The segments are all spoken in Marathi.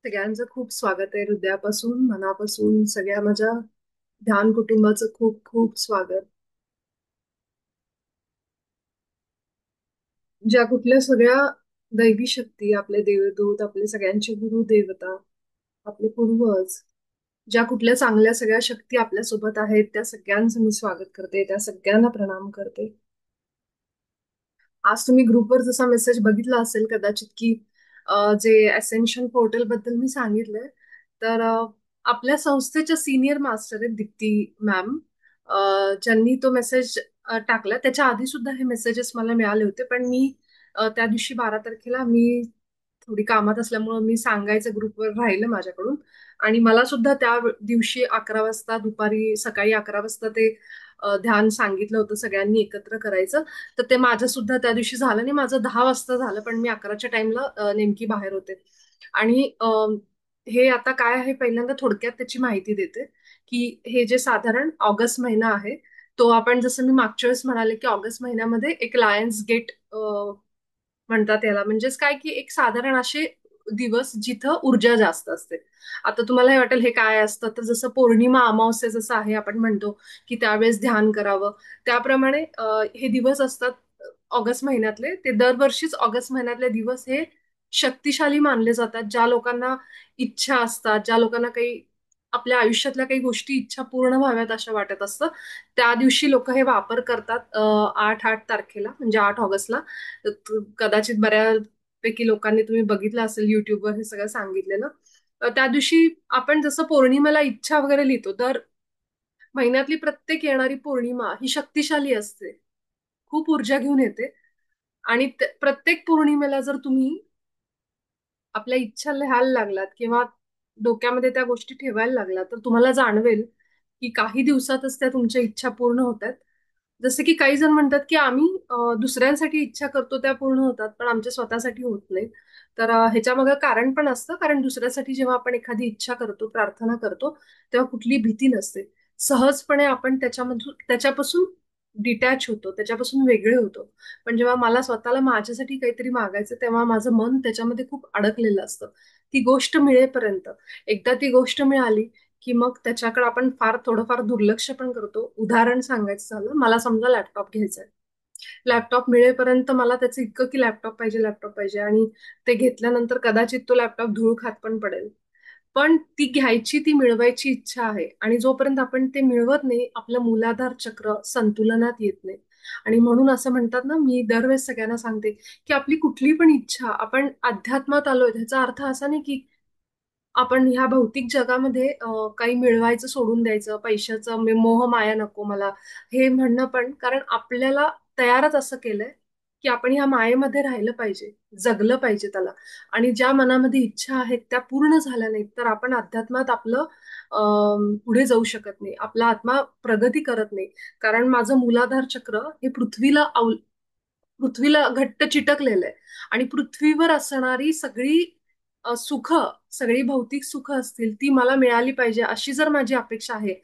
सगळ्यांचं खूप स्वागत आहे. हृदयापासून मनापासून सगळ्या माझ्या ध्यान कुटुंबाचं खूप खूप स्वागत. ज्या कुठल्या सगळ्या दैवी शक्ती, आपले देवदूत, आपले सगळ्यांचे गुरु देवता, आपले पूर्वज, ज्या कुठल्या चांगल्या सगळ्या शक्ती आपल्या सोबत आहेत, त्या सगळ्यांचं मी स्वागत करते, त्या सगळ्यांना प्रणाम करते. आज तुम्ही ग्रुपवर जसा मेसेज बघितला असेल कदाचित की जे असेन्शन पोर्टल बद्दल मी सांगितलंय, तर आपल्या संस्थेच्या सिनियर मास्टर आहेत दीप्ती मॅम, ज्यांनी तो मेसेज टाकला. त्याच्या आधी सुद्धा हे मेसेजेस मला मिळाले होते, पण मी त्या दिवशी 12 तारखेला मी थोडी कामात असल्यामुळं मी सांगायचं ग्रुपवर राहिलं माझ्याकडून. आणि मला सुद्धा त्या दिवशी 11 वाजता, दुपारी सकाळी 11 वाजता ते ध्यान सांगितलं होतं सगळ्यांनी एकत्र करायचं. तर ते माझं सुद्धा त्या दिवशी झालं नाही, माझं 10 वाजता झालं, पण मी 11च्या टाइमला नेमकी बाहेर होते. आणि हे आता काय आहे, पहिल्यांदा थोडक्यात त्याची माहिती देते. की हे जे साधारण ऑगस्ट महिना आहे, तो आपण जसं मी मागच्या वेळेस म्हणाले की ऑगस्ट महिन्यामध्ये एक लायन्स गेट म्हणतात याला. म्हणजेच काय की एक साधारण असे दिवस जिथं ऊर्जा जास्त असते. आता तुम्हाला हे वाटेल हे काय असतं, तर जसं पौर्णिमा अमावस्या जसं आहे, आपण म्हणतो की त्यावेळेस ध्यान करावं, त्याप्रमाणे हे दिवस असतात ऑगस्ट महिन्यातले. ते दरवर्षीच ऑगस्ट महिन्यातले दिवस हे शक्तिशाली मानले जातात. ज्या लोकांना इच्छा असतात, ज्या लोकांना काही आपल्या आयुष्यातल्या काही गोष्टी इच्छा पूर्ण व्हाव्यात असं वाटत असतं, त्या दिवशी लोक हे वापर करतात. 8 तारखेला म्हणजे 8 ऑगस्टला. कदाचित बऱ्यापैकी लोकांनी तुम्ही बघितलं असेल युट्यूबवर हे सगळं सांगितलेलं. त्या दिवशी आपण जसं पौर्णिमेला इच्छा वगैरे लिहितो, तर महिन्यातली प्रत्येक येणारी पौर्णिमा ही शक्तिशाली असते, खूप ऊर्जा घेऊन येते. आणि प्रत्येक पौर्णिमेला जर तुम्ही आपल्या इच्छा लिहायला लागलात किंवा डोक्यामध्ये त्या गोष्टी ठेवायला लागलात, तर तुम्हाला जाणवेल की काही दिवसातच त्या तुमच्या इच्छा पूर्ण होतात. जसे की काही जण म्हणतात की आम्ही दुसऱ्यांसाठी इच्छा करतो, त्या पूर्ण होतात, पण आमच्या स्वतःसाठी होत नाही. तर ह्याच्या मागे कारण पण असतं, कारण दुसऱ्यासाठी जेव्हा आपण एखादी इच्छा करतो, प्रार्थना करतो, तेव्हा कुठली भीती नसते. सहजपणे आपण त्याच्यापासून डिटॅच होतो, त्याच्यापासून वेगळे होतो. पण जेव्हा मला स्वतःला माझ्यासाठी काहीतरी मागायचं, तेव्हा माझं मन त्याच्यामध्ये खूप अडकलेलं असतं. ती गोष्ट मिळेपर्यंत, एकदा ती गोष्ट मिळाली की मग त्याच्याकडे आपण फार थोडंफार दुर्लक्ष पण करतो. उदाहरण सांगायचं झालं, मला समजा लॅपटॉप घ्यायचा आहे. लॅपटॉप मिळेपर्यंत मला त्याचं इतकं की लॅपटॉप पाहिजे, लॅपटॉप पाहिजे, आणि ते घेतल्यानंतर कदाचित तो लॅपटॉप धूळ खात पण पडेल. पण ती घ्यायची, ती मिळवायची इच्छा आहे, आणि जोपर्यंत आपण ते मिळवत नाही, आपलं मूलाधार चक्र संतुलनात येत नाही. आणि म्हणून असं म्हणतात ना, मी दरवेळेस सगळ्यांना सांगते की आपली कुठली पण इच्छा, आपण अध्यात्मात आलोय ह्याचा अर्थ असा नाही की आपण ह्या भौतिक जगामध्ये काही मिळवायचं सोडून द्यायचं, पैशाचं मोह माया नको मला, हे म्हणणं. पण कारण आपल्याला तयारच असं केलंय की आपण ह्या मायेमध्ये राहिलं पाहिजे, जगलं पाहिजे त्याला. आणि ज्या मनामध्ये इच्छा आहेत त्या पूर्ण झाल्या नाहीत, तर आपण अध्यात्मात आपलं पुढे जाऊ शकत नाही, आपला आत्मा प्रगती करत नाही. कारण माझं मूलाधार चक्र हे पृथ्वीला घट्ट चिटकलेलं आहे. आणि पृथ्वीवर असणारी सगळी सुख, सगळी भौतिक सुख असतील, ती मला मिळाली पाहिजे अशी जर माझी अपेक्षा आहे.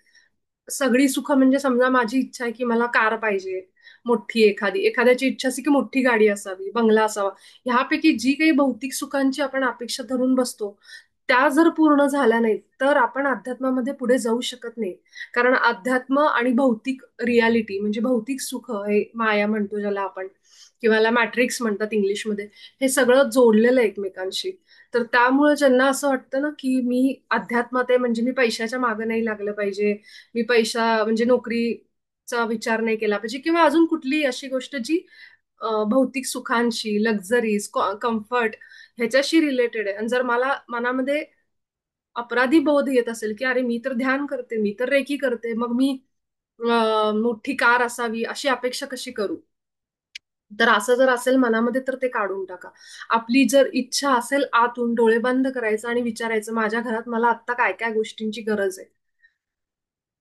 सगळी सुख म्हणजे समजा माझी इच्छा आहे की मला कार पाहिजे मोठी, एखाद्याची इच्छा असते की मोठी गाडी असावी, बंगला असावा. ह्यापैकी जी काही भौतिक सुखांची आपण अपेक्षा धरून बसतो, त्या जर पूर्ण झाल्या नाहीत, तर आपण अध्यात्मामध्ये पुढे जाऊ शकत नाही. कारण अध्यात्म आणि भौतिक रियालिटी म्हणजे भौतिक सुख, हे माया म्हणतो ज्याला आपण, किंवा याला मॅट्रिक्स म्हणतात इंग्लिशमध्ये, हे सगळं जोडलेलं आहे एकमेकांशी. तर त्यामुळे ज्यांना असं वाटतं ना की मी अध्यात्मात आहे म्हणजे मी पैशाच्या मागे नाही लागलं पाहिजे, मी पैसा म्हणजे नोकरीचा विचार नाही केला पाहिजे, किंवा अजून कुठलीही अशी गोष्ट जी भौतिक सुखांशी, लक्झरीज, कम्फर्ट ह्याच्याशी रिलेटेड आहे, आणि जर मला मनामध्ये अपराधी बोध येत असेल की अरे मी तर ध्यान करते, मी तर रेकी करते, मग मी मोठी कार असावी अशी अपेक्षा कशी करू, तर असं जर असेल मनामध्ये, तर ते काढून टाका. आपली जर इच्छा असेल, आतून डोळे बंद करायचं आणि विचारायचं, माझ्या घरात मला आत्ता काय काय गोष्टींची गरज आहे,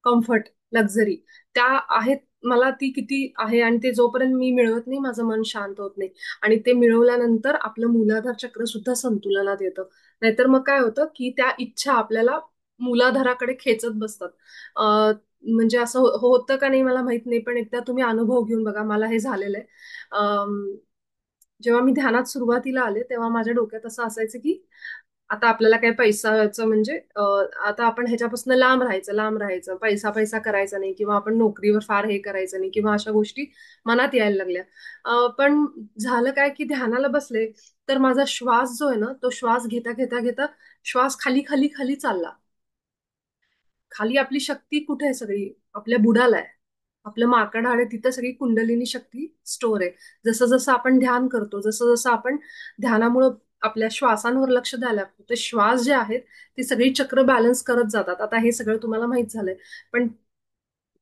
कम्फर्ट, लक्झरी, त्या आहेत, मला ती किती आहे, आणि ते जोपर्यंत मी मिळवत नाही माझं मन शांत होत नाही. आणि ते मिळवल्यानंतर आपलं मूलाधार चक्र सुद्धा संतुलनात येतं. नाहीतर मग काय होतं की त्या इच्छा आपल्याला मूलाधाराकडे खेचत बसतात. म्हणजे असं होतं का नाही मला माहित नाही, पण एकदा तुम्ही अनुभव घेऊन बघा, मला हे झालेलं आहे. जेव्हा मी ध्यानात सुरुवातीला आले, तेव्हा माझ्या डोक्यात असं असायचं की आता आपल्याला काय पैसाचं म्हणजे आता आपण ह्याच्यापासून लांब राहायचं, लांब राहायचं, पैसा पैसा करायचा नाही, किंवा आपण नोकरीवर फार हे करायचं नाही, किंवा अशा गोष्टी मनात यायला लागल्या. पण झालं काय की ध्यानाला बसले, तर माझा श्वास जो आहे ना, तो श्वास घेता घेता घेता श्वास खाली खाली खाली चालला. खाली आपली शक्ती कुठे आहे सगळी? आपल्या बुडाला आहे. आपलं माकड हाड आहे, तिथं सगळी कुंडलिनी शक्ती स्टोअर आहे. जसं जसं आपण ध्यान करतो, जसं जसं आपण ध्यानामुळं आपल्या श्वासांवर लक्ष द्यायला लागतो, ते श्वास जे आहेत ते सगळी चक्र बॅलन्स करत जातात. आता हे सगळं तुम्हाला माहित झालंय. पण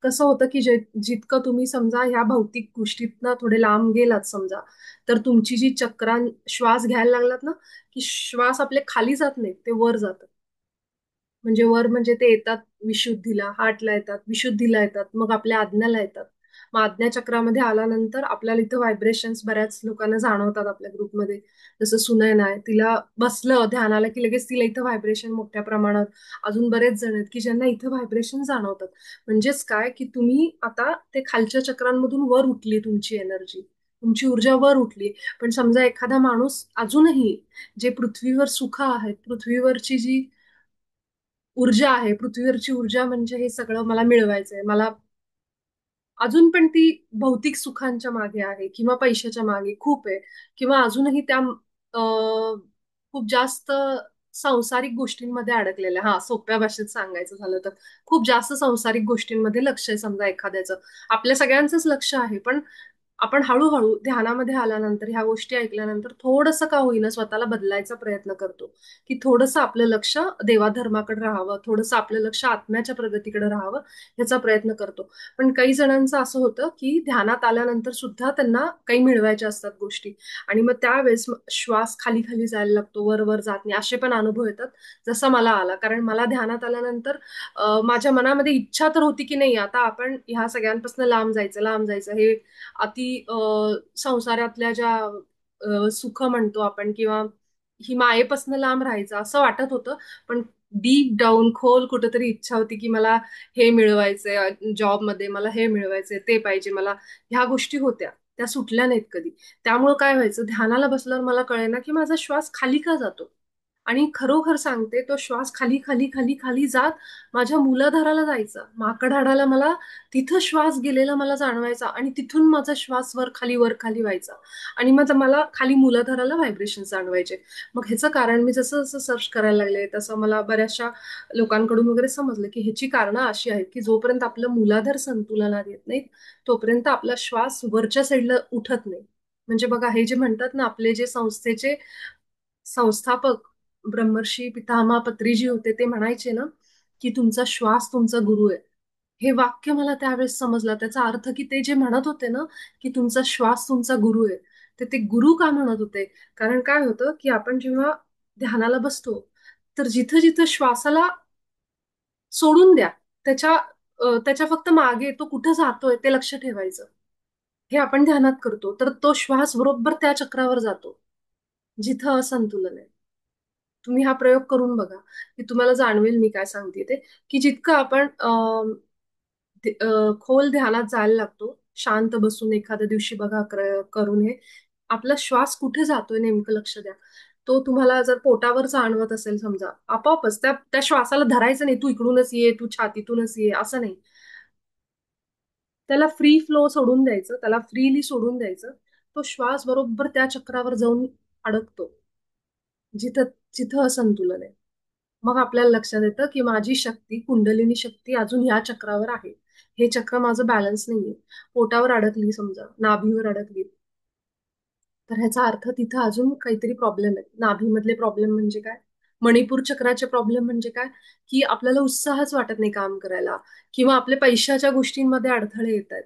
कसं होतं की जितकं तुम्ही समजा ह्या भौतिक गोष्टीतनं थोडे लांब गेलात समजा, तर तुमची जी चक्रां श्वास घ्यायला लागलात ना, की श्वास आपले खाली जात नाही, ते वर जातात. म्हणजे वर म्हणजे ते येतात विशुद्धीला, हार्टला येतात, विशुद्धीला येतात, मग आपल्या आज्ञाला येतात. मग आज्ञा चक्रामध्ये आल्यानंतर आपल्याला इथं व्हायब्रेशन्स बऱ्याच लोकांना जाणवतात आपल्या ग्रुपमध्ये. जसं सुनयन आहे, तिला बसलं ध्यानाला की लगेच तिला इथं व्हायब्रेशन मोठ्या प्रमाणात. अजून बरेच जण आहेत की ज्यांना इथं व्हायब्रेशन जाणवतात. म्हणजेच काय की तुम्ही आता ते खालच्या चक्रांमधून वर उठली तुमची एनर्जी, तुमची ऊर्जा वर उठली. पण समजा एखादा माणूस अजूनही जे पृथ्वीवर सुख आहेत, पृथ्वीवरची जी ऊर्जा आहे, पृथ्वीवरची ऊर्जा म्हणजे हे सगळं मला मिळवायचंय, मला अजून पण ती भौतिक सुखांच्या मागे आहे, किंवा पैशाच्या मागे खूप आहे, किंवा अजूनही त्या खूप जास्त सांसारिक गोष्टींमध्ये अडकलेल्या. हा, सोप्या भाषेत सांगायचं झालं तर खूप जास्त सांसारिक गोष्टींमध्ये लक्ष आहे समजा एखाद्याचं. आपल्या सगळ्यांचंच लक्ष आहे, पण आपण हळूहळू ध्यानामध्ये आल्यानंतर, ह्या गोष्टी ऐकल्यानंतर थोडंसं का होईना स्वतःला बदलायचा प्रयत्न करतो, की थोडंसं आपलं लक्ष देवाधर्माकडे राहावं, थोडंसं आपलं लक्ष आत्म्याच्या प्रगतीकडे राहावं, ह्याचा प्रयत्न करतो. पण काही जणांचं असं होतं की ध्यानात आल्यानंतर सुद्धा त्यांना काही मिळवायच्या असतात गोष्टी, आणि मग त्यावेळेस श्वास खाली खाली जायला लागतो, वर वर जात नाही, असे पण अनुभव येतात. जसा मला आला, कारण मला ध्यानात आल्यानंतर माझ्या मनामध्ये इच्छा तर होती की नाही, आता आपण ह्या सगळ्यांपासून लांब जायचं, लांब जायचं, हे अति संसारातल्या ज्या सुख म्हणतो आपण, किंवा ही मायेपासून लांब राहायचं असं वाटत होतं. पण डीप डाऊन खोल कुठेतरी इच्छा होती की मला हे मिळवायचंय जॉबमध्ये, मला हे मिळवायचंय, ते पाहिजे मला. ह्या गोष्टी होत्या, त्या सुटल्या नाहीत कधी. त्यामुळे काय व्हायचं, ध्यानाला बसल्यावर मला कळेना की माझा श्वास खाली का जातो. आणि खरोखर सांगते, तो श्वास खाली खाली खाली खाली जात माझ्या मूलाधाराला जायचा, माकड हाडाला मला तिथं श्वास गेलेला मला जाणवायचा, आणि तिथून माझा श्वास वर खाली व्हायचा. आणि मग मला खाली मूलाधाराला व्हायब्रेशन जाणवायचे. मग ह्याचं कारण मी जसं जसं सर्च करायला लागले, तसं मला बऱ्याचशा लोकांकडून वगैरे समजलं की ह्याची कारणं अशी आहेत की जोपर्यंत आपलं मूलाधार संतुलनात येत नाही, तोपर्यंत आपला श्वास वरच्या साईडला उठत नाही. म्हणजे बघा, हे जे म्हणतात ना, आपले जे संस्थेचे संस्थापक ब्रह्मर्षी पितामह पत्रीजी होते, ते म्हणायचे ना की तुमचा श्वास तुमचा गुरु आहे. हे वाक्य मला त्यावेळेस समजलं. त्याचा अर्थ की ते जे म्हणत होते ना की तुमचा श्वास तुमचा गुरु आहे, तर ते गुरु का म्हणत होते? कारण काय होतं की आपण जेव्हा ध्यानाला बसतो, तर जिथं जिथं श्वासाला सोडून द्या, त्याच्या त्याच्या फक्त मागे तो कुठं जातोय ते लक्ष ठेवायचं. हे आपण ध्यानात करतो, तर तो श्वास बरोबर त्या चक्रावर जातो जिथं असंतुलन आहे. तुम्ही हा प्रयोग करून बघा, की तुम्हाला जाणवेल मी काय सांगते ते. की जितकं आपण खोल ध्यानात जायला लागतो, शांत बसून एखाद्या दिवशी बघा करून हे, आपला श्वास कुठे जातोय नेमकं लक्ष द्या. तो तुम्हाला जर पोटावर जाणवत असेल समजा, आपोआपच त्या त्या श्वासाला धरायचं नाही, तू इकडूनच ये, तू छातीतूनच ये, असं नाही. त्याला फ्री फ्लो सोडून द्यायचं, त्याला फ्रीली सोडून द्यायचं. तो श्वास बरोबर त्या चक्रावर जाऊन अडकतो, जिथं जिथं असंतुलन आहे. मग आपल्याला लक्षात येतं की माझी शक्ती, कुंडलिनी शक्ती अजून ह्या चक्रावर आहे. हे चक्र माझं बॅलन्स नाहीये. पोटावर अडकली समजा, नाभीवर अडकली, तर ह्याचा अर्थ तिथं अजून काहीतरी प्रॉब्लेम आहे. नाभीमधले प्रॉब्लेम म्हणजे काय? मणिपूर चक्राचे प्रॉब्लेम म्हणजे काय? की आपल्याला उत्साहच वाटत नाही काम करायला, किंवा आपल्या पैशाच्या गोष्टींमध्ये अडथळे येत आहेत,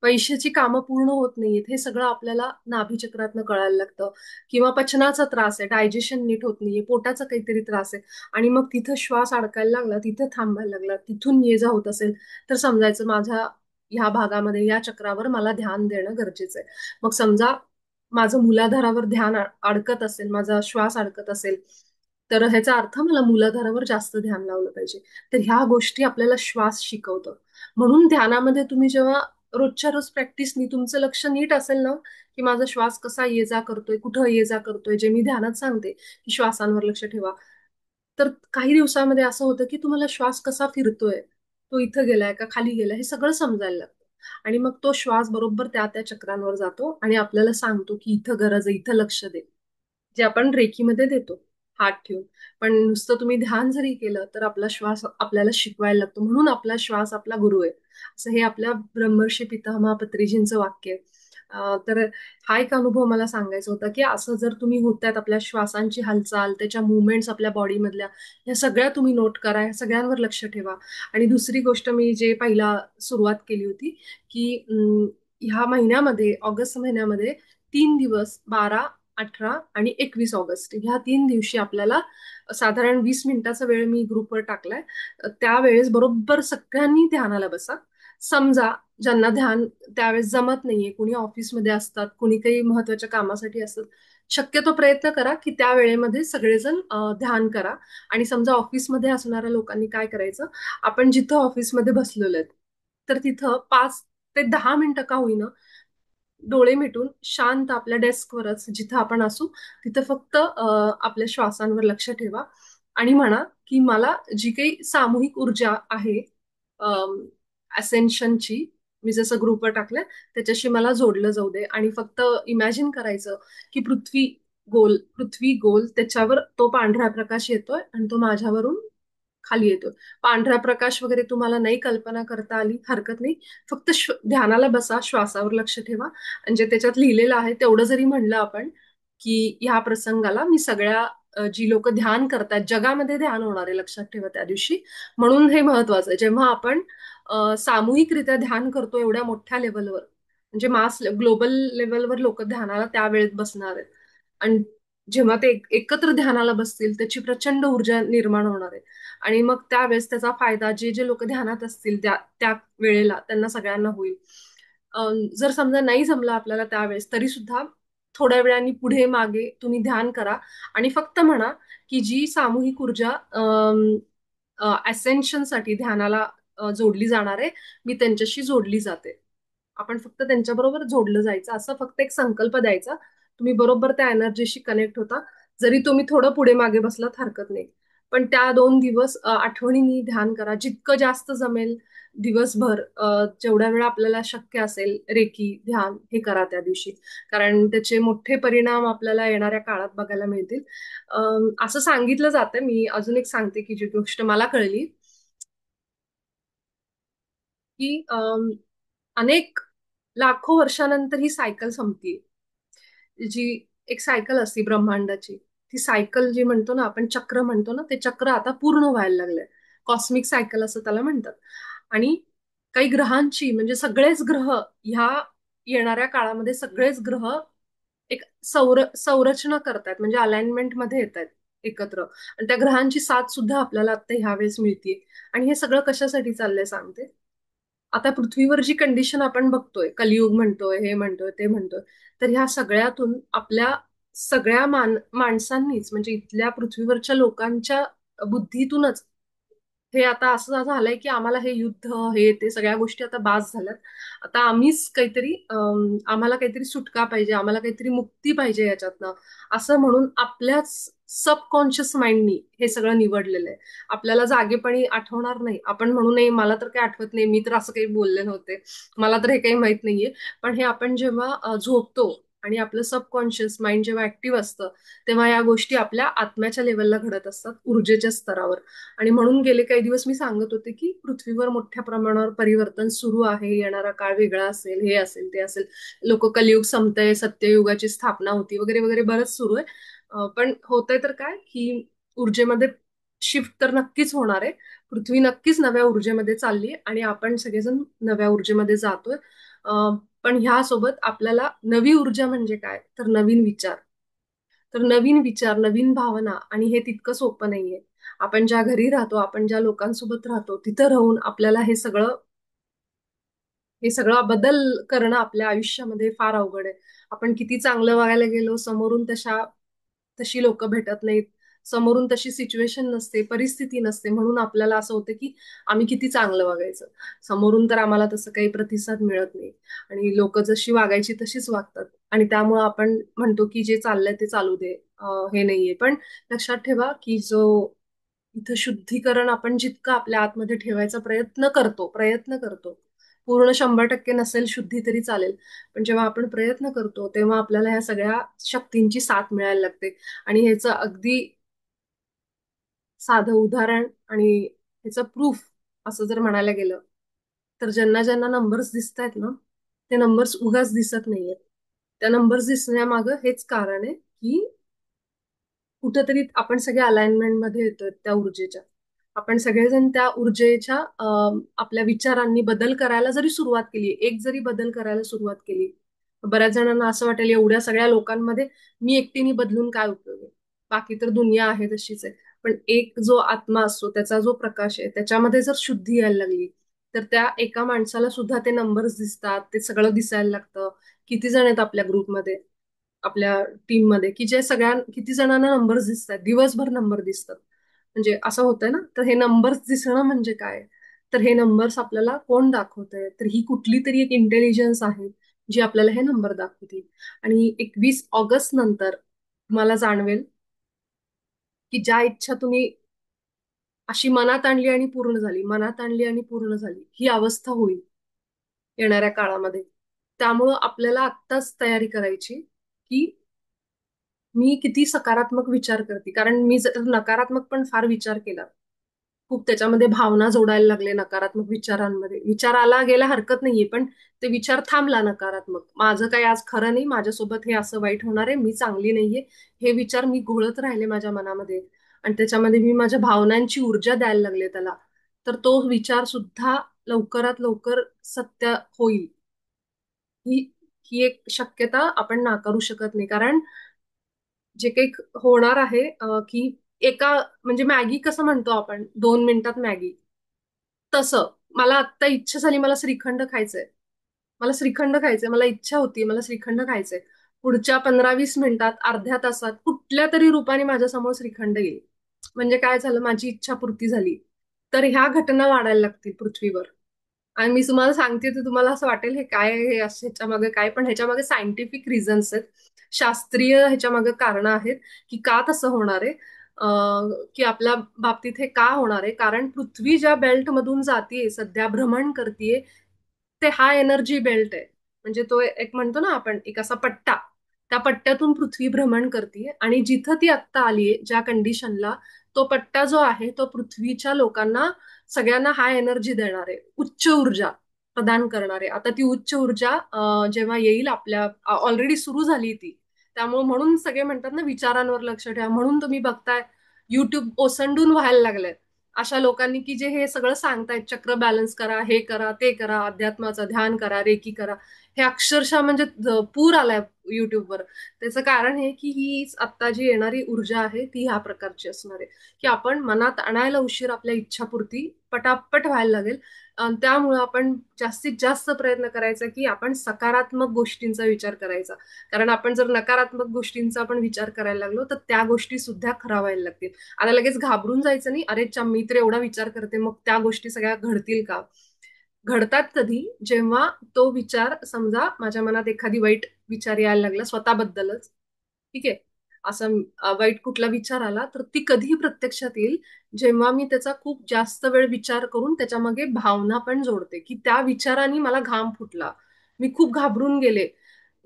पैशाची कामं पूर्ण होत नाहीयेत, हे सगळं आपल्याला नाभी चक्रातनं कळायला लागतं. किंवा पचनाचा त्रास आहे, डायजेशन नीट होत नाहीये, पोटाचा काहीतरी त्रास आहे, आणि मग तिथं श्वास अडकायला लागला, तिथं थांबायला लागला, तिथून ये जा होत असेल, तर समजायचं माझ्या ह्या भागामध्ये, या चक्रावर मला ध्यान देणं गरजेचं आहे. मग समजा माझं मूलाधारावर ध्यान अडकत असेल, माझा श्वास अडकत असेल, तर ह्याचा अर्थ मला मूलाधारावर जास्त ध्यान लावलं पाहिजे. तर ह्या गोष्टी आपल्याला श्वास शिकवतं. म्हणून ध्यानामध्ये तुम्ही जेव्हा रोजच्या रोज प्रॅक्टिसनी तुमचं लक्ष नीट असेल ना, की माझा श्वास कसा ये जा करतोय, कुठं ये जा करतोय, जे मी ध्यानात सांगते की श्वासांवर लक्ष ठेवा. तर काही दिवसामध्ये असं होतं की तुम्हाला श्वास कसा फिरतोय, तो इथं गेलाय का खाली गेलाय हे सगळं समजायला लागतं. आणि मग तो श्वास बरोबर त्या त्या चक्रांवर जातो आणि आपल्याला सांगतो की इथं गरज आहे, इथं लक्ष दे. जे आपण रेकीमध्ये देतो हात ठेवून. पण नुसतं तुम्ही ध्यान जरी केलं तर आपला श्वास आपल्याला शिकवायला लागतो, म्हणून आपला श्वास आपला गुरु आहे, असं हे आपल्या ब्रह्मर्षी पितामहा पत्रीजींचं वाक्य आहे. तर हा एक अनुभव मला सांगायचा होता की असं जर तुम्ही होतायत आपल्या श्वासांची हालचाल, त्याच्या मुवमेंट्स आपल्या बॉडीमधल्या, ह्या सगळ्या तुम्ही नोट करा, ह्या सगळ्यांवर लक्ष ठेवा. आणि दुसरी गोष्ट मी जे पहिला सुरुवात केली होती की ह्या महिन्यामध्ये, ऑगस्ट महिन्यामध्ये 3 दिवस 12, 18 आणि 21 ऑगस्ट ह्या 3 दिवशी आपल्याला साधारण 20 मिनिटाचा वेळ मी ग्रुपवर टाकलाय. त्यावेळेस बरोबर सगळ्यांनी ध्यानाला बसा. समजा ज्यांना ध्यान त्यावेळेस जमत नाहीये, कुणी ऑफिसमध्ये असतात, कुणी काही महत्वाच्या कामासाठी असतात, शक्यतो प्रयत्न करा की त्या वेळेमध्ये सगळेजण ध्यान करा. आणि समजा ऑफिसमध्ये असणाऱ्या लोकांनी काय करायचं, आपण जिथं ऑफिसमध्ये बसलेलो आहेत तर तिथं 5 ते 10 मिनिटं का होईना डोळे मिटून शांत आपल्या डेस्कवरच जिथं आपण असू तिथं फक्त आपल्या श्वासांवर लक्ष ठेवा आणि म्हणा की मला जी काही सामूहिक ऊर्जा आहे असेन्शनची, मी जसं ग्रुपवर टाकलंय त्याच्याशी मला जोडलं जाऊ दे. आणि फक्त इमॅजिन करायचं की पृथ्वी गोल, त्याच्यावर तो पांढरा प्रकाश येतोय आणि तो माझ्यावरून खाली येतोय. पांढरा प्रकाश वगैरे तुम्हाला नाही कल्पना करता आली हरकत नाही, फक्त ध्यानाला बसा, श्वासावर लक्ष ठेवा. आणि जे त्याच्यात लिहिलेलं आहे तेवढं जरी म्हणलं आपण की ह्या प्रसंगाला मी सगळ्या जी लोक ध्यान करतात, जगामध्ये ध्यान होणार आहे लक्षात ठेवा त्या दिवशी. म्हणून हे महत्वाचं आहे, जेव्हा आपण सामूहिकरित्या ध्यान करतो एवढ्या मोठ्या लेवलवर, म्हणजे ग्लोबल लेवलवर लोक ध्यानाला त्या वेळेत बसणार आहेत. आणि जेव्हा ते एकत्र ध्यानाला बसतील त्याची प्रचंड ऊर्जा निर्माण होणार आहे. आणि मग त्यावेळेस त्याचा फायदा जे जे लोक ध्यानात असतील त्या त्या वेळेला त्यांना सगळ्यांना होईल. जर समजा नाही जमलं आपल्याला त्यावेळेस तरी सुद्धा थोड्या वेळाने पुढे मागे तुम्ही ध्यान करा आणि फक्त म्हणा की जी सामूहिक ऊर्जा साठी ध्यानाला जोडली जाणार आहे, मी त्यांच्याशी जोडली जाते. आपण फक्त त्यांच्याबरोबर जोडलं जायचं, असं फक्त एक संकल्प द्यायचा. तुम्ही बरोबर त्या एनर्जीशी कनेक्ट होता. जरी तुम्ही थोडं पुढे मागे बसलात हरकत नाही. पण त्या 2 दिवस आठवणीने ध्यान करा, जितकं जास्त जमेल दिवसभर, जेवढ्या वेळा आपल्याला शक्य असेल रेकी ध्यान हे करा त्या दिवशी. कारण त्याचे मोठे परिणाम आपल्याला येणाऱ्या काळात बघायला मिळतील. असं सांगितलं जातं. मी अजून एक सांगते की जी गोष्ट मला कळली की अनेक लाखो वर्षानंतर ही सायकल संपतीये. जी एक सायकल असते ब्रह्मांडाची, ती सायकल जी म्हणतो ना आपण, चक्र म्हणतो ना, ते चक्र आता पूर्ण व्हायला लागलंय. कॉस्मिक सायकल असं त्याला म्हणतात. आणि काही ग्रहांची, म्हणजे सगळेच ग्रह ह्या येणाऱ्या काळामध्ये सगळेच ग्रह एक संरचना करतायत, म्हणजे अलाइनमेंट मध्ये येत आहेत एकत्र. आणि त्या ग्रहांची साथ सुद्धा आपल्याला आता ह्यावेळेस मिळतीये. आणि हे सगळं कशासाठी चाललंय सांगते. आता पृथ्वीवर जी कंडिशन आपण बघतोय, कलियुग म्हणतोय, हे म्हणतोय, ते म्हणतोय, तर ह्या सगळ्यातून आपल्या सगळ्या माणसांनीच, म्हणजे इथल्या पृथ्वीवरच्या लोकांच्या बुद्धीतूनच हे आता असं झालंय की आम्हाला हे युद्ध, हे ते सगळ्या गोष्टी आता बास झाल्यात. आता आम्हीच काहीतरी आम्हाला काहीतरी सुटका पाहिजे, आम्हाला काहीतरी मुक्ती पाहिजे याच्यातनं, असं म्हणून आपल्याच सबकॉन्शियस माइंडनी हे सगळं निवडलेलं आहे. आपल्याला जागेपणी आठवणार नाही, आपण म्हणू नये मला तर काही आठवत नाही, मी तर असं काही बोलले नव्हते, मला तर हे काही माहित नाहीये. पण हे आपण जेव्हा झोपतो आणि आपलं सबकॉन्शियस माइंड जेव्हा ऍक्टिव्ह असतं, तेव्हा या गोष्टी आपल्या आत्म्याच्या लेवलला घडत असतात, ऊर्जेच्या स्तरावर. आणि म्हणून गेले काही दिवस मी सांगत होते की पृथ्वीवर मोठ्या प्रमाणावर परिवर्तन सुरू आहे, येणारा काळ वेगळा असेल, हे असेल, ते असेल, लोक कलियुग संपतंय, सत्ययुगाची स्थापना होती, वगैरे वगैरे बरंच सुरू आहे. पण होतंय तर काय की ऊर्जेमध्ये शिफ्ट तर नक्कीच होणार आहे. पृथ्वी नक्कीच नव्या ऊर्जेमध्ये चालली आहे आणि आपण सगळेजण नव्या ऊर्जेमध्ये जातोय. पण ह्यासोबत आपल्याला नवी ऊर्जा म्हणजे काय, तर नवीन विचार. तर नवीन विचार, नवीन भावना, आणि हे तितकं सोपं नाहीये. आपण ज्या घरी राहतो, आपण ज्या लोकांसोबत राहतो, तिथं राहून आपल्याला हे सगळं बदल करणं आपल्या आयुष्यामध्ये फार अवघड आहे. आपण किती चांगलं वागायला गेलो, समोरून तशी लोक भेटत नाहीत. समोरून तशी सिच्युएशन नसते, परिस्थिती नसते, म्हणून आपल्याला असं होतं की आम्ही किती चांगलं वागायचं. समोरून तर आम्हाला तसं काही प्रतिसाद मिळत नाही आणि लोक जशी वागायची तशीच वागतात आणि त्यामुळे आपण म्हणतो की जे चाललंय ते चालू दे, हे नाहीये. पण लक्षात ठेवा की जो इथं शुद्धीकरण आपण जितकं आपल्या आतमध्ये ठेवायचा प्रयत्न करतो, पूर्ण 100% नसेल शुद्धी तरी चालेल, पण जेव्हा आपण प्रयत्न करतो तेव्हा आपल्याला ह्या सगळ्या शक्तींची साथ मिळायला लागते. आणि ह्याचं अगदी साधं उदाहरण आणि ह्याचं प्रूफ असं जर म्हणायला गेलं, तर ज्यांना ज्यांना नंबर्स दिसत आहेत ना, ते नंबर्स उगाच दिसत नाहीयेत. त्या नंबर्स दिसण्यामागं हेच कारण आहे की कुठंतरी आपण सगळे अलाइनमेंट मध्ये येतोय त्या ऊर्जेच्या. आपण सगळेजण त्या ऊर्जेच्या आपल्या विचारांनी बदल करायला जरी सुरुवात केली, एक जरी बदल करायला सुरुवात केली, बऱ्याच जणांना असं वाटेल एवढ्या सगळ्या लोकांमध्ये मी एकटीने बदलून काय उपयोग आहे, बाकी तर दुनिया आहे तशीच आहे. पण एक जो आत्मा असतो, त्याचा जो प्रकाश आहे, त्याच्यामध्ये जर शुद्धी यायला लागली, तर त्या एका माणसाला सुद्धा ते नंबर्स दिसतात, ते सगळं दिसायला लागतं. किती जण आहेत आपल्या ग्रुपमध्ये, आपल्या टीम मध्ये, की जे सगळ्या किती जणांना नंबर्स दिसतात, दिवसभर नंबर दिसतात. म्हणजे असं होतंय ना, तर हे नंबर्स दिसणं म्हणजे काय? तर हे नंबर्स आपल्याला कोण दाखवतंय, तर ही कुठली तरी एक इंटेलिजन्स आहे जी आपल्याला हे नंबर दाखवते. आणि 21 ऑगस्ट नंतर तुम्हाला जाणवेल की ज्या इच्छा तुम्ही अशी मनात आणली आणि पूर्ण झाली, मनात आणली आणि पूर्ण झाली, ही अवस्था होईल येणाऱ्या काळामध्ये. त्यामुळं आपल्याला आत्ताच तयारी करायची की मी किती सकारात्मक विचार करते. कारण मी जर नकारात्मक पण फार विचार केला, खूप त्याच्यामध्ये भावना जोडायला लागले नकारात्मक विचारांमध्ये, विचार आला गेला हरकत नाहीये, पण ते विचार थांबला नकारात्मक, माझं काही आज खरं नाही, माझ्यासोबत हे असं वाईट होणार आहे, मी चांगली नाहीये, हे विचार मी घोळत राहिले माझ्या मनामध्ये. आणि त्याच्यामध्ये मी माझ्या भावनांची ऊर्जा द्यायला लागले त्याला. तर तो विचार सुद्धा लवकरात लवकर सत्य होईल. ही ही एक शक्यता आपण नाकारू शकत नाही. कारण जे काही होणार आहे, की एका म्हणजे मॅगी कसं म्हणतो आपण, 2 मिनिटात मॅगी, तसं मला आत्ता इच्छा झाली, मला श्रीखंड खायचंय, मला श्रीखंड खायचंय, मला इच्छा होती, मला श्रीखंड खायचंय. पुढच्या 15-20 मिनिटात, अर्ध्या तासात कुठल्या तरी रूपाने माझ्यासमोर श्रीखंड येईल. म्हणजे काय झालं, माझी इच्छा पूर्ती झाली. तर ह्या घटना वाढायला लागतील पृथ्वीवर. आणि मी तुम्हाला सांगते तर तुम्हाला असं वाटेल हे काय आहे, हे असं ह्याच्या मागे काय, पण ह्याच्या मागे सायंटिफिक रिझन्स आहेत, शास्त्रीय ह्याच्या मागे कारण आहेत की का तसं होणार आहे. की आपल्या बाबतीत हे का होणार आहे, कारण पृथ्वी ज्या बेल्ट मधून जातीये सध्या, भ्रमण करतीये, ते हा एनर्जी बेल्ट आहे. म्हणजे तो एक म्हणतो ना आपण, एक असा पट्टा, त्या पट्ट्यातून पृथ्वी भ्रमण करते. आणि जिथं ती आत्ता आलीये ज्या कंडिशनला, तो पट्टा जो आहे तो पृथ्वीच्या लोकांना सगळ्यांना हाय एनर्जी देणार आहे, उच्च ऊर्जा प्रदान करणार आहे. आता ती उच्च ऊर्जा जेव्हा येईल आपल्या, ऑलरेडी सुरू झाली ती. त्यामुळे म्हणून सगळे म्हणतात ना, विचारांवर लक्ष ठेवा. म्हणून तुम्ही बघताय युट्यूब ओसंडून व्हायला लागलंय अशा लोकांनी की जे हे सगळं सांगतायत, चक्र बॅलन्स करा, हे करा, ते करा, अध्यात्माचं ध्यान करा, रेकी करा. हे अक्षरशः म्हणजे पूर आलाय युट्यूबवर. त्याचं कारण हे की ही आत्ता जी येणारी ऊर्जा आहे ती ह्या प्रकारची असणार आहे, की आपण मनात आणायला उशीर आपल्या इच्छापूर्ती पटापट व्हायला लागेल. त्यामुळे आपण जास्तीत जास्त प्रयत्न करायचा की आपण सकारात्मक गोष्टींचा विचार करायचा. कारण आपण जर नकारात्मक गोष्टींचा पण विचार करायला लागलो तर त्या गोष्टी सुद्धा खरा व्हायला लागतील. आता लगेच घाबरून जायचं नाही, अरे च्या मी तर एवढा विचार करते, मग त्या गोष्टी सगळ्या घडतील का? घडतात कधी, जेव्हा तो विचार, समजा माझ्या मनात एखादी वाईट विचार यायला लागला स्वतःबद्दलच, ठीक आहे, असं वाईट कुठला विचार आला, तर ती कधी प्रत्यक्षात येईल, जेव्हा मी त्याचा खूप जास्त वेळ विचार करून त्याच्यामागे भावना पण जोडते की त्या विचाराने मला घाम फुटला, मी खूप घाबरून गेले.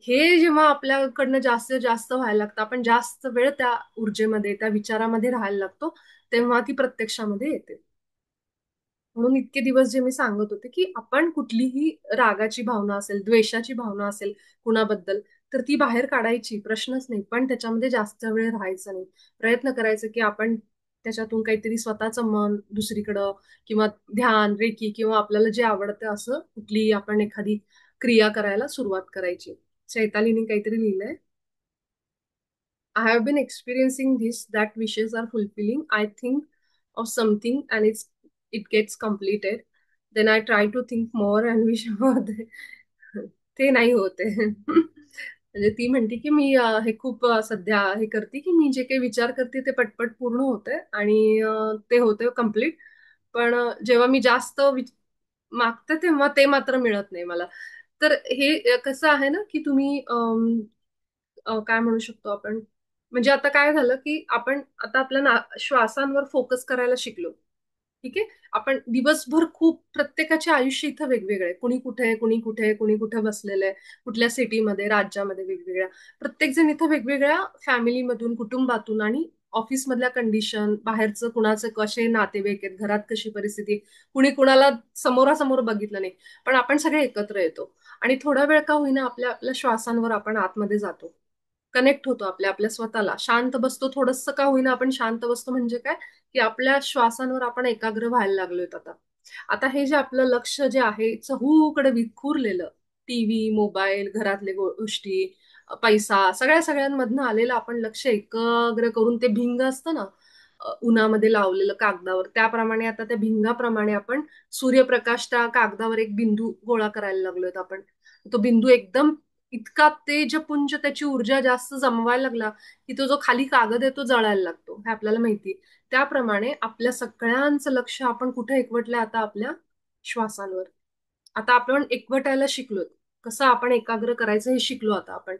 हे जेव्हा आपल्याकडनं जास्त जास्त व्हायला लागतं, आपण जास्त वेळ त्या ऊर्जेमध्ये, त्या विचारामध्ये राहायला लागतो, तेव्हा ती प्रत्यक्षामध्ये येते. म्हणून इतके दिवस जे मी सांगत होते की आपण कुठलीही रागाची भावना असेल, द्वेषाची भावना असेल कुणाबद्दल, तर ती बाहेर काढायची, प्रश्नच नाही, पण त्याच्यामध्ये जास्त वेळ राहायचं नाही. प्रयत्न करायचं की आपण त्याच्यातून काहीतरी स्वतःचं मन दुसरीकडं, किंवा ध्यान, रेकी, किंवा आपल्याला जे आवडतं असं कुठलीही आपण एखादी क्रिया करायला सुरुवात करायची. चैतालीने काहीतरी लिहिलंय, I have been experiencing this, that wishes are fulfilling. I think of something and it gets completed. Then I try to think more and wish more. ते नाही होते. म्हणजे ती म्हणते की मी हे खूप सध्या हे करते की मी जे काही विचार करते ते पटपट पूर्ण होते आणि ते होते कम्प्लीट. पण जेव्हा मी जास्त मागते तेव्हा ते मात्र मिळत नाही मला. तर हे कसं आहे ना की तुम्ही काय म्हणू शकतो आपण, म्हणजे आता काय झालं की आपण आता आपल्या श्वासांवर फोकस करायला शिकलो. ठीक आहे. आपण दिवसभर खूप प्रत्येकाचे आयुष्य इथं वेगवेगळे आहे. कुणी कुठे आहे, कुणी कुठे आहे, कुणी कुठे बसलेलं आहे, कुठल्या सिटीमध्ये, राज्यामध्ये वेगवेगळ्या. प्रत्येक जण इथं वेगवेगळ्या फॅमिलीमधून, कुटुंबातून आणि ऑफिसमधल्या कंडिशन, बाहेरचं कुणाचे कसे नातेवाईक आहेत, घरात कशी परिस्थिती, कुणी कुणाला समोरासमोर बघितलं नाही. पण आपण सगळे एकत्र येतो आणि थोडा वेळ का होईना आपल्या आपल्या श्वासांवर आपण आतमध्ये जातो. कनेक्ट होतो आपल्या आपल्या स्वतःला. शांत बसतो, थोडंसं का होईना आपण शांत बसतो म्हणजे काय, की आपल्या श्वासांवर आपण एकाग्र व्हायला लागलोय आता. आता हे जे आपलं लक्ष जे आहे चहूकडे विखुरलेलं, टीव्ही, मोबाईल, घरातले गोष्टी, पैसा, सगळ्या सगळ्यांमधनं आलेलं आपण लक्ष एकाग्र करून ते भिंग असतं ना, उन्हामध्ये लावलेलं कागदावर, त्याप्रमाणे आता त्या भिंगाप्रमाणे आपण सूर्यप्रकाश त्या कागदावर एक बिंदू गोळा करायला लागलोय आपण. तो बिंदू एकदम इतका तेजपुंज, त्याची ऊर्जा जास्त जमवायला लागला की तो जो खाली कागद आहे तो जळायला लागतो, हे आपल्याला माहिती. त्याप्रमाणे आपल्या सगळ्यांचं लक्ष आपण कुठे एकवटलंय आता, आपल्या श्वासांवर. आता आपण एकवटायला शिकलो, कसं आपण एकाग्र करायचं हे शिकलो आता आपण.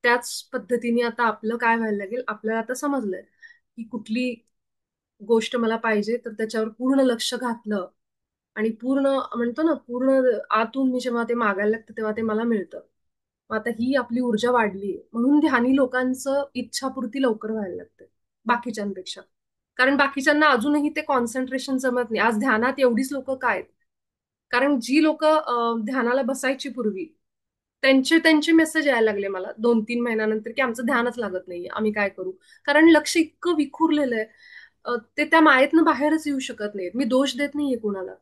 त्याच पद्धतीने आता आपलं काय व्हायला लागेल, आपल्याला आता समजलंय की कुठली गोष्ट मला पाहिजे तर त्याच्यावर पूर्ण लक्ष घातलं आणि पूर्ण म्हणतो ना, पूर्ण आतून मी जेव्हा ते मागायला लागतं तेव्हा ते मला मिळतं. मग आता ही आपली ऊर्जा वाढली म्हणून ध्यानी लोकांचं इच्छापूर्ती लवकर व्हायला लागते बाकीच्यांपेक्षा. कारण बाकीच्यांना अजूनही ते कॉन्सन्ट्रेशन जमत नाही. आज ध्यानात एवढीच लोक काय आहेत? कारण जी लोक ध्यानाला बसायची पूर्वी, त्यांचे त्यांचे मेसेज यायला लागले मला 2-3 महिन्यानंतर की आमचं ध्यानच लागत नाहीये, आम्ही काय करू. कारण लक्ष इतकं विखुरलेलं आहे. ते त्या मायेतनं बाहेरच येऊ शकत नाहीत. मी दोष देत नाहीये कुणाला,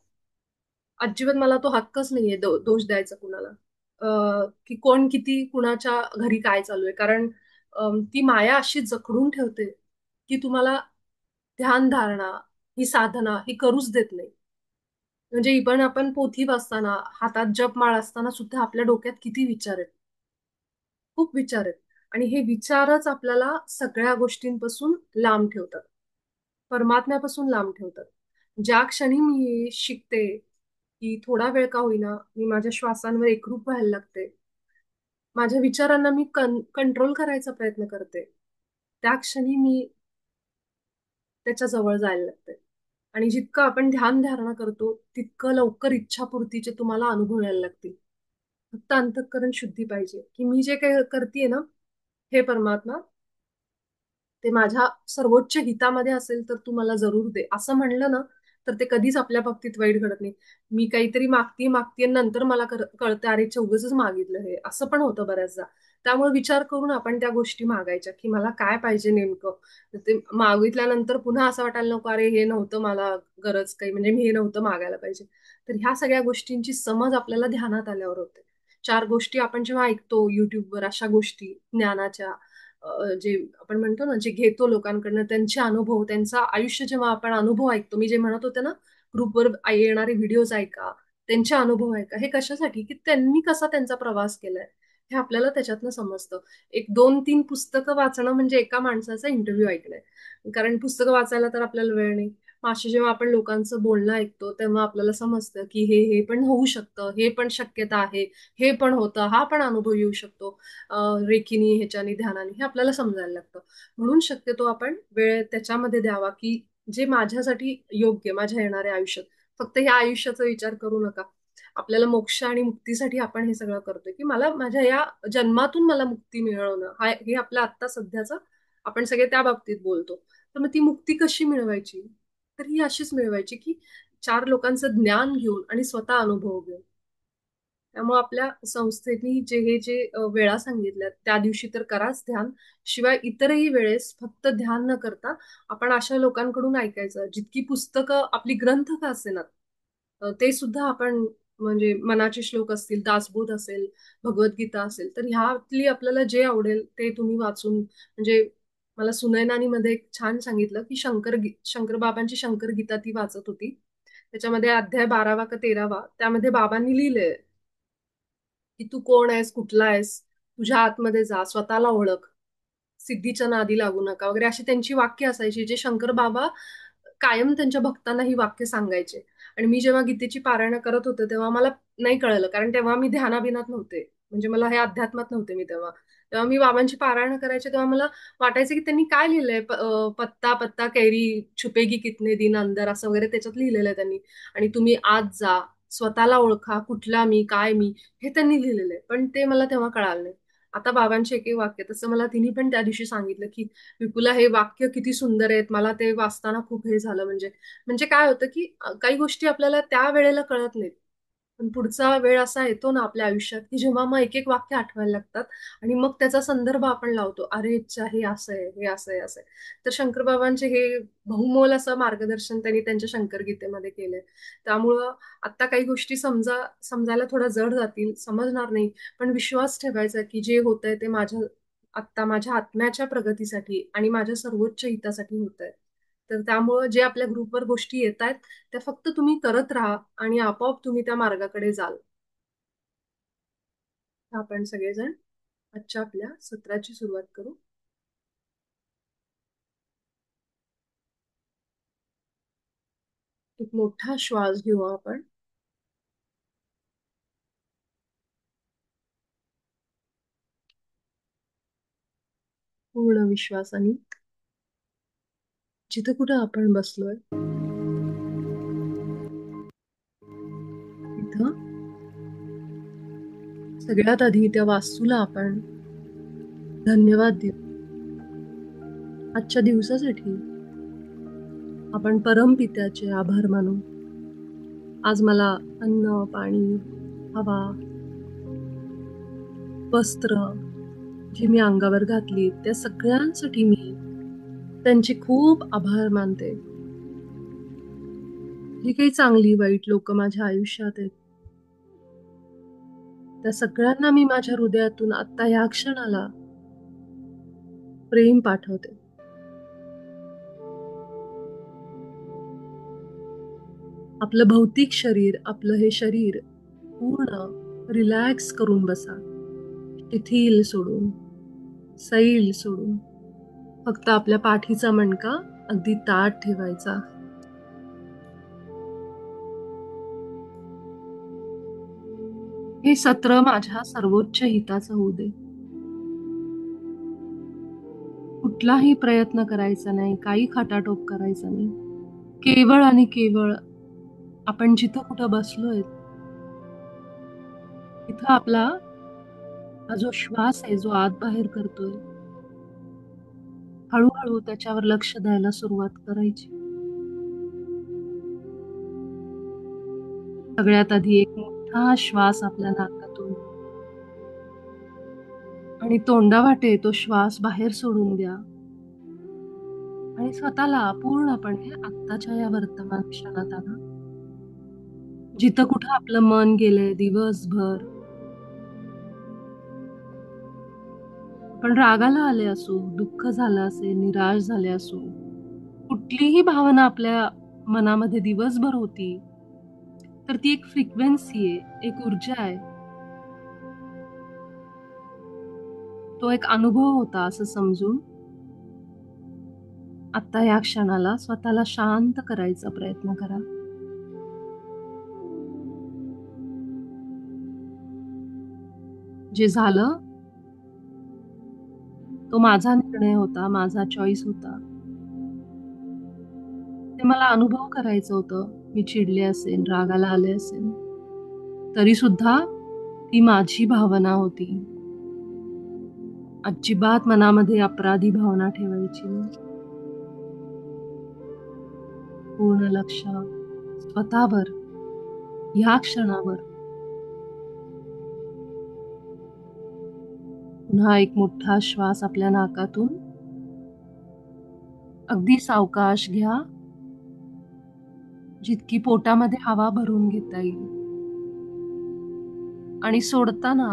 अजिबात मला तो हक्कच नाहीये दोष द्यायचा कुणाला. की कोण किती कुणाच्या घरी काय चालू आहे. कारण ती माया अशी जखडून ठेवते की तुम्हाला ध्यान धारणा, ही साधना ही करूच देत नाही. म्हणजे इव्हन आपण पोथी वाचताना, हातात जपमाळ असताना सुद्धा आपल्या डोक्यात किती विचार आहेत, खूप विचार आहेत. आणि हे विचारच आपल्याला सगळ्या गोष्टींपासून लांब ठेवतात, परमात्म्यापासून लांब ठेवतात. ज्या क्षणी मी शिकते की थोडा वेळ का होईना मी माझ्या श्वासांवर एकरूप व्हायला लागते, माझ्या विचारांना मी कंट्रोल करायचा प्रयत्न करते, त्या क्षणी मी त्याच्या जवळ जायला लागते. आणि जितकं आपण ध्यान धारणा करतो तितकं लवकर इच्छापूर्तीचे तुम्हाला अनुभव यायला लागतील. फक्त अंतःकरण शुद्धी पाहिजे की मी जे काही करतेय ना, हे परमात्मा, ते माझ्या सर्वोच्च हितामध्ये असेल तर तू मला जरूर दे, असं म्हणलं ना, तर ते कधीच आपल्या बाबतीत वाईट घडत नाही. मी काहीतरी मागतीये मागतीये नंतर मला कळतं अरे उगाचच मागितलं हे, असं पण होतं बऱ्याचदा. त्यामुळे विचार करून आपण त्या गोष्टी मागायच्या की मला काय पाहिजे नेमकं. तर ते मागितल्यानंतर पुन्हा असं वाटायला नको अरे हे नव्हतं मला गरज काही, म्हणजे मी हे नव्हतं मागायला पाहिजे. तर ह्या सगळ्या गोष्टींची समज आपल्याला ध्यानात आल्यावर होते. चार गोष्टी आपण जेव्हा ऐकतो युट्यूबवर, अशा गोष्टी ज्ञानाच्या, जे आपण म्हणतो ना, जे घेतो लोकांकडनं त्यांचे अनुभव, त्यांचं आयुष्य जेव्हा आपण अनुभव ऐकतो, मी जे म्हणत होते ना, ग्रुपवर येणारे व्हिडिओज ऐका, त्यांचे अनुभव ऐका. हे कशासाठी, की त्यांनी कसा त्यांचा प्रवास केलाय हे आपल्याला त्याच्यातनं समजतं. 1-2-3 पुस्तकं वाचणं म्हणजे एका माणसाचा इंटरव्ह्यू ऐकणं. कारण पुस्तकं वाचायला तर आपल्याला वेळ नाही. मग अशी जेव्हा आपण लोकांचं बोलणं ऐकतो तेव्हा आपल्याला समजतं की हे हे पण होऊ शकतं, हे पण शक्यता आहे, हे पण होतं, हा पण अनुभव येऊ शकतो रेखीनी, ह्याच्यानी, ध्यानाने, हे आपल्याला समजायला लागतं. म्हणून शक्यतो आपण वेळ त्याच्यामध्ये द्यावा की जे माझ्यासाठी योग्य, माझ्या येणाऱ्या आयुष्यात. फक्त ह्या आयुष्याचा विचार करू नका. आपल्याला मोक्ष आणि मुक्तीसाठी आपण हे सगळं करतोय की मला माझ्या या जन्मातून मला मुक्ती मिळवणं, हा हे आपलं आत्ता सध्याचं आपण सगळे त्या बाबतीत बोलतो. तर मग ती मुक्ती कशी मिळवायची, तर ही अशीच मिळवायची की चार लोकांचं ज्ञान घेऊन आणि स्वतः अनुभव घेऊन. त्यामुळे आपल्या संस्थेनी जे हे जे वेळा सांगितल्यात त्या दिवशी तर कराच ध्यान. शिवाय इतरही वेळेस फक्त ध्यान न करता आपण अशा लोकांकडून ऐकायचं, जितकी पुस्तकं आपली ग्रंथ का असेनात, ते सुद्धा आपण, म्हणजे मनाचे श्लोक असतील, दासबोध असेल, भगवद्गीता असेल, तर ह्यातली आपल्याला जे आवडेल ते तुम्ही वाचून, म्हणजे मला सुनैनानी मध्ये एक छान सांगितलं की शंकर बाबांची शंकर गीता ती वाचत होती. त्याच्यामध्ये अध्याय 12वा का 13वा त्यामध्ये बाबांनी लिहिलंय की तू कोण आहेस, कुठला आहेस, तुझ्या आतमध्ये जा, स्वतःला ओळख, सिद्धीच्या नादी लागू नका वगैरे अशी त्यांची वाक्य असायची, जे शंकर बाबा कायम त्यांच्या भक्तांना ही वाक्य सांगायचे. आणि मी जेव्हा गीतेची पारायण करत होते तेव्हा मला नाही कळलं, कारण तेव्हा मी ध्यानाबिनात नव्हते, म्हणजे मला हे अध्यात्मात नव्हते मी तेव्हा. तेव्हा मी बाबांची पारायण करायचे तेव्हा मला वाटायचं की त्यांनी काय लिहिलंय, पत्ता पत्ता कैरी छुपेगी कितने दिन अंदर, असं वगैरे त्याच्यात लिहिलेलं आहे त्यांनी. आणि तुम्ही आत जा, स्वतःला ओळखा, कुठला मी, काय मी, हे त्यांनी लिहिलेलं आहे. पण ते मला तेव्हा कळालं नाही. आता बाबांचे एक एक वाक्य, तसं मला तिने पण त्या दिवशी सांगितलं की विपुला हे वाक्य किती सुंदर आहेत. मला ते वाचताना खूप हे झालं, म्हणजे म्हणजे काय होतं की काही गोष्टी आपल्याला त्या वेळेला कळत नाहीत, पण पुढचा वेळ असा येतो ना आपल्या आयुष्यात की जेव्हा मग एक एक वाक्य आठवायला लागतात, आणि मग त्याचा संदर्भ आपण लावतो, अरे अच्छा हे असं आहे, हे असं आहे, असं आहे. तर शंकर बाबांचे हे बहुमोल असं मार्गदर्शन त्यांनी त्यांच्या शंकर गीतेमध्ये केलंय. त्यामुळं आता काही गोष्टी समजायला थोडा जड जातील, समजणार नाही, पण विश्वास ठेवायचा की जे होतंय ते आत्ता माझ्या आत्म्याच्या प्रगतीसाठी आणि माझ्या सर्वोच्च हितासाठी होत आहे. तर त्यामुळं जे आपल्या ग्रुपवर गोष्टी येत आहेत त्या फक्त तुम्ही करत राहा, आणि आपोआप तुम्ही त्या मार्गाकडे जाल. आपण सगळेजण आजच्या आपल्या सत्राची सुरुवात करू. एक मोठा श्वास घेऊ आपण. पूर्ण विश्वासाने जिथं कुठं आपण बसलोय तिथं सगळ्यात आधी त्या वास्तूला आपण धन्यवाद देऊ. आजच्या दिवसासाठी आपण परमपित्याचे आभार मानू. आज मला अन्न, पाणी, हवा, वस्त्र जी मी अंगावर घातली त्या सगळ्यांसाठी मी त्यांचे खूप आभार मानते. जी काही चांगली वाईट लोक माझ्या आयुष्यात आहेत त्या सगळ्यांना मी माझ्या हृदयातून आता या क्षणाला प्रेम पाठवते. आपलं भौतिक शरीर, आपलं हे शरीर पूर्ण रिलॅक्स करून बसा. शिथिल सोडून, सैल सोडून फक्त आपल्या पाठीचा मणका अगदी ताठ ठेवायचा. हे सत्र माझ्या सर्वोच्च हिताचं होऊ दे. कुठलाही प्रयत्न करायचा नाही, काही खाटाटोप करायचा नाही. केवळ आणि केवळ आपण जिथं कुठं बसलोय तिथं आपला हा जो श्वास आहे जो आत बाहेर करतोय, हळूहळू त्याच्यावर लक्ष द्यायला सुरुवात करायची. सगळ्यात आधी एक मोठा श्वास आपल्या नाकातून आणि तोंडावाटे तो श्वास बाहेर सोडून द्या, आणि स्वतःला पूर्णपणे आत्ताच्या या वर्तमान क्षणात आणा. जिथं कुठं आपलं मन गेलंय दिवसभर, पण रागाला आले असू, दुःख झालं असेल, निराश झाले असू, कुठलीही भावना आपल्या मनामध्ये दिवसभर होती, तर ती एक फ्रिक्वेन्सी आहे, एक ऊर्जा आहे. तो एक अनुभव होता असं समजून आता या क्षणाला स्वतःला शांत करायचा प्रयत्न करा. जे झालं तो माझा निर्णय होता, माझा चॉईस होता. ते मला अनुभव करायचं होतं. मी चिडले असेन, रागाला आले असेन, तरी सुद्धा ती माझी भावना होती. अजिबात मनामध्ये अपराधी भावना ठेवायची नाही. पूर्ण लक्ष स्वतःवर, ह्या क्षणावर. पुन्हा एक मोठा श्वास आपल्या नाकातून अगदी सावकाश घ्या, जितकी पोटामध्ये हवा भरून घेता येईल, आणि सोडताना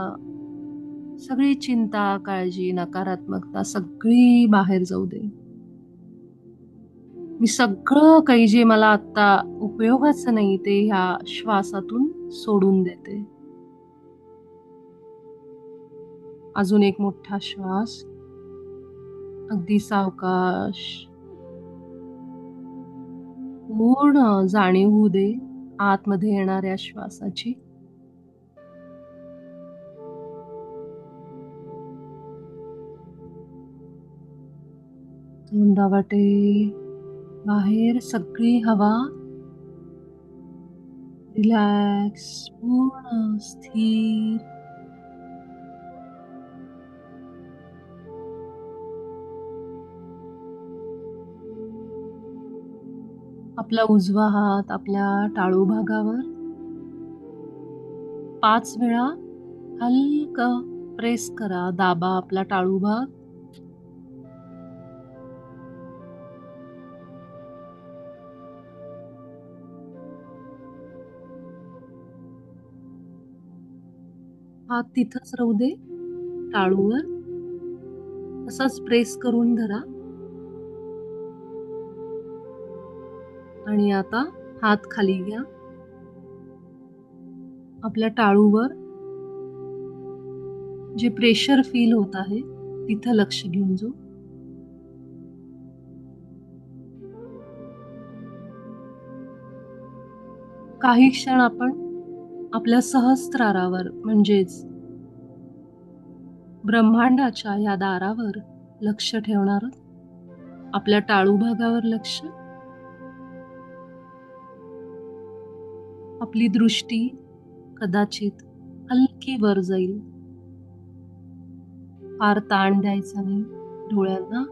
सगळी चिंता, काळजी, नकारात्मकता सगळी बाहेर जाऊ दे. मी सगळं काही जे मला आता उपयोगाचं नाही ते ह्या श्वासातून सोडून देते. अजून एक मोठा श्वास, अगदी सावकाश. पूर्ण जाणीव होऊ दे आतमध्ये येणाऱ्या श्वासाची. तोंडावाटे बाहेर सगळी हवा रिलॅक्स, पूर्ण स्थिर. आपला उजवा हात आपल्या टाळू भागावर 5 वेळा हलकं प्रेस करा, दाबा आपला टाळू भाग. हात तिथंच राहू दे टाळूवर, तसाच प्रेस करून धरा. आणि आता हात खाली घ्या. आपल्या टाळूवर जे प्रेशर फील होत आहे तिथं लक्ष घेऊन जाऊ. काही क्षण आपण आपल्या सहस्त्रारावर म्हणजेच ब्रह्मांडाच्या या दारावर लक्ष ठेवणार. आपल्या टाळू भागावर लक्ष. आपली दृष्टी कदाचित हलकी वर जाईल. फार ताण द्यायचा नाही डोळ्यांना.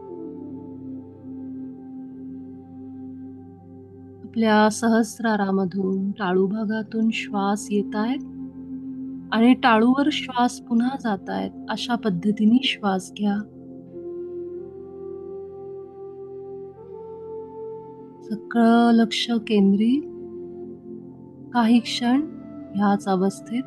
आपल्या सहस्रारामधून टाळू भागातून श्वास येत आहेत आणि टाळूवर श्वास पुन्हा जात आहेत. अशा पद्धतीने श्वास घ्या. सगळं लक्ष केंद्रित काही क्षण ह्याच अवस्थेत.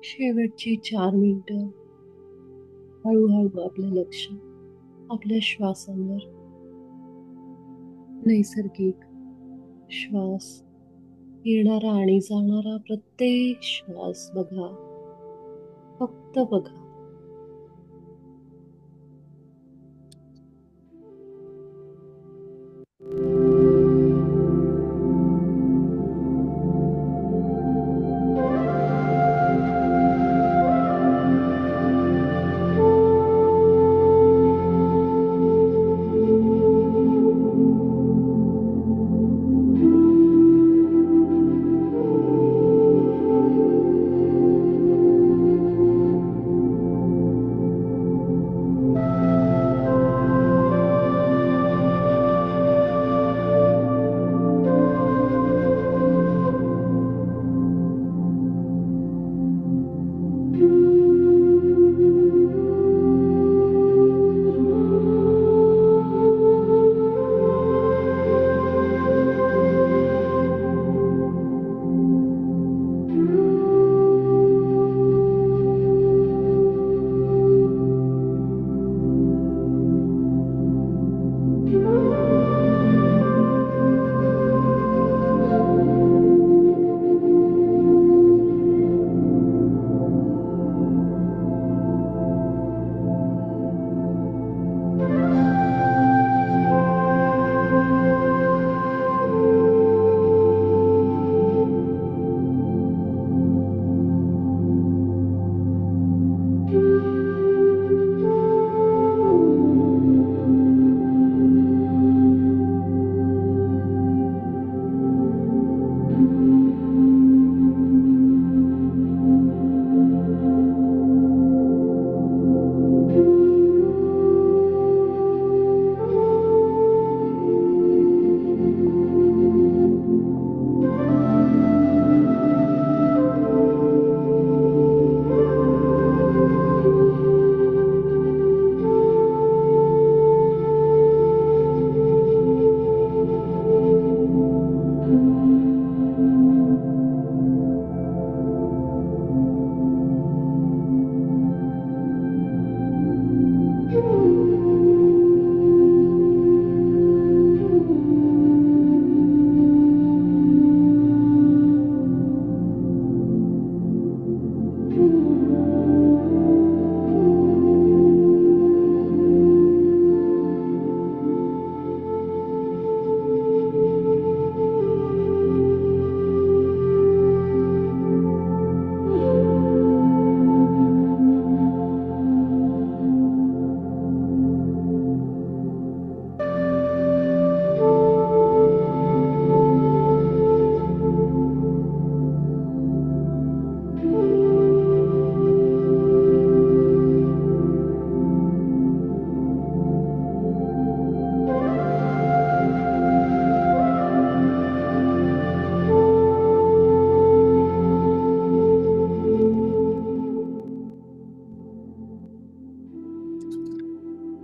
शेवटची 4 मिनिटं हळूहळू आपलं लक्ष आपल्या श्वासांवर, नैसर्गिक श्वास, येणारा आणि जाणारा प्रत्येक श्वास बघा, फक्त बघा.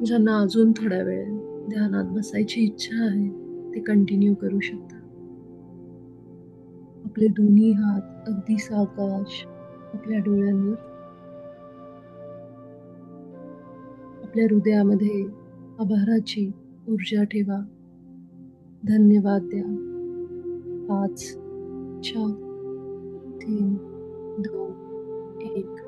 ज्यांना अजून थोडा वेळ ध्यानात बसायची इच्छा आहे, ते कंटिन्यू करू शकता. आपले दोन्ही हात अगदी सावकाश आपल्या डोळ्यांवर, आपल्या हृदयामध्ये आभाराची ऊर्जा ठेवा. धन्यवाद द्या. 5, 4, 3, 2, 1.